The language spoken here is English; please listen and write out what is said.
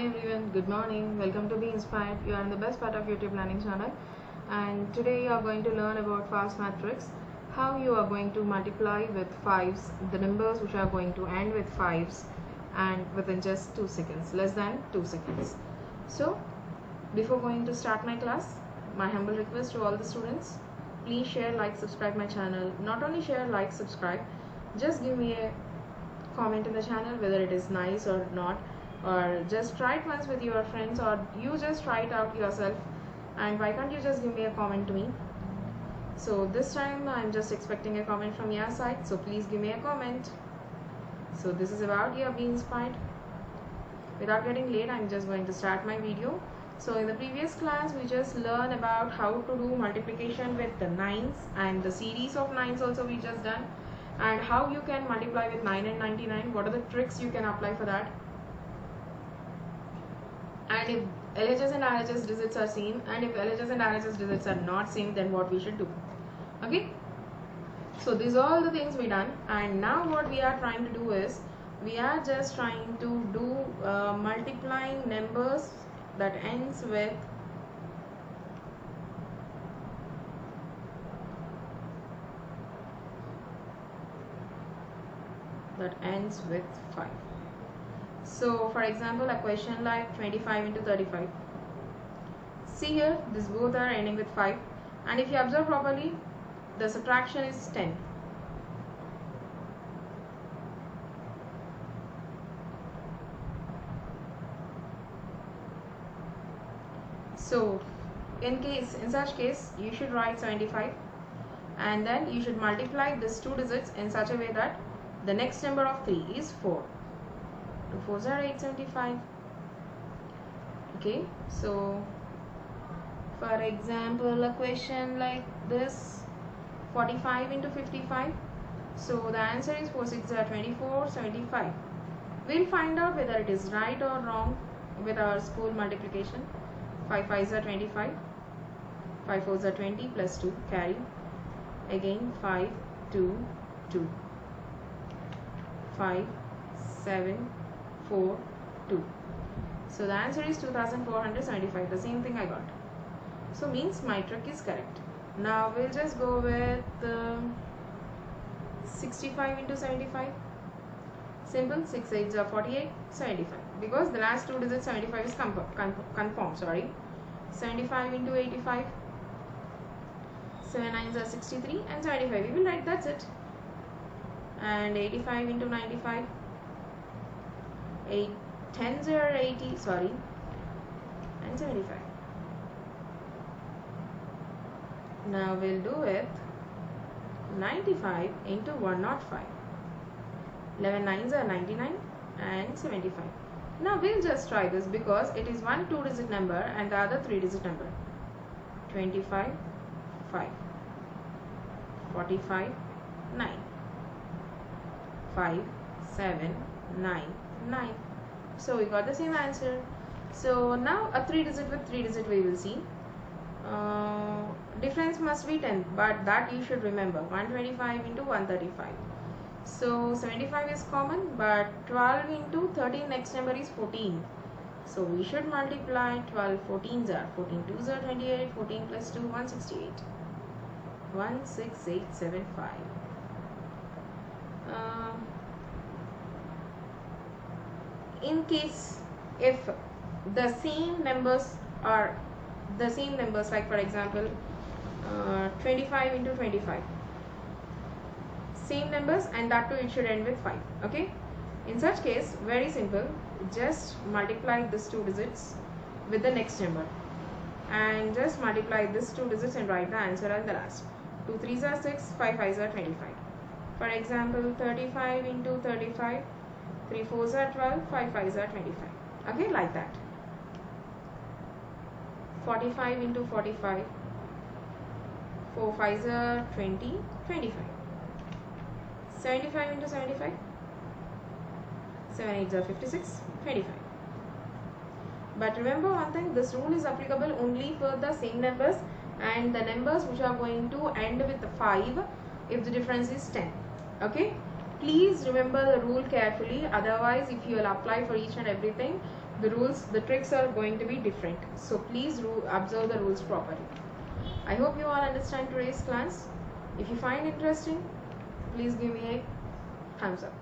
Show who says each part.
Speaker 1: everyone, good morning. Welcome to Be Inspired. You are in the best part of YouTube learning channel, and today you are going to learn about fast matrix, how you are going to multiply with fives, the numbers which are going to end with fives, and within just 2 seconds, less than 2 seconds. So, before going to start my class, my humble request to all the students, please share, like, subscribe my channel. Not only share, like, subscribe, just give me a comment in the channel whether it is nice or not, or just try it once with your friends, or you just try it out yourself, and why can't you just give me a comment to me? So this time I'm just expecting a comment from your side, so please give me a comment. So this is about your Be Inspired. Without getting late, I'm just going to start my video. So in the previous class we just learned about how to do multiplication with the nines, and the series of nines also we just done, and how you can multiply with 9 and 99. What are the tricks you can apply for that? And if LHS and RHS digits are same, and if LHS and RHS digits are not same, then what we should do? Okay, so these are all the things we done, and now what we are trying to do is we are just trying to do multiplying numbers that ends with that ends with 5. So for example, a question like 25 into 35. See here, these both are ending with 5, and if you observe properly, the subtraction is 10. So in such case, you should write 75, and then you should multiply these two digits in such a way that the next number of 3 is 4. 2 4s are 875. Okay, so for example, a question like this, 45 into 55. So the answer is 4 6 are 24, 75. We'll find out whether it is right or wrong with our school multiplication. 5 5s are 25, 5 4s are 20 plus 2, carry. Again 5 2 2, 5 7 4 2. So the answer is 2475. The same thing I got. So means my trick is correct. Now we'll just go with 65 into 75. Simple, 6 8s are 48, 75. Because the last two digits 75 is confirmed. Sorry. 75 into 85. 7 9s are 63, and 75 we will write, that's it. And 85 into 95. 8 10s are 80, sorry, and 75. Now we'll do with 95 into 105. 11 9s are 99 and 75. Now we'll just try this because it is one 2-digit number and the other 3-digit number. 25 5, 45 9, 5 7 9 9. So we got the same answer. So now a 3-digit with 3-digit we will see. Difference must be 10, but that you should remember. 125 into 135. So 75 is common, but 12 into 13 next number is 14. So we should multiply 12 14s are 14 2s are 28, 14 plus 2 168. 16875. In case if the same numbers are the same numbers, like for example 25 into 25, same numbers, and that too it should end with 5. Okay, in such case, very simple, just multiply these two digits with the next number, and just multiply these two digits and write the answer at the last. 2 3s are 6, 5 5s are 25. For example, 35 into 35, 3 4s are 12, 5 5s are 25. Okay, like that. 45 into 45, 4 5s are 20, 25. 75 into 75, 7 8s are 56, 25. But remember one thing, this rule is applicable only for the same numbers and the numbers which are going to end with 5 if the difference is 10. Okay, Please remember the rule carefully, otherwise if you will apply for each and everything, the tricks are going to be different. So please observe the rules properly. I hope you all understand today's class. If you find interesting, please give me a thumbs up.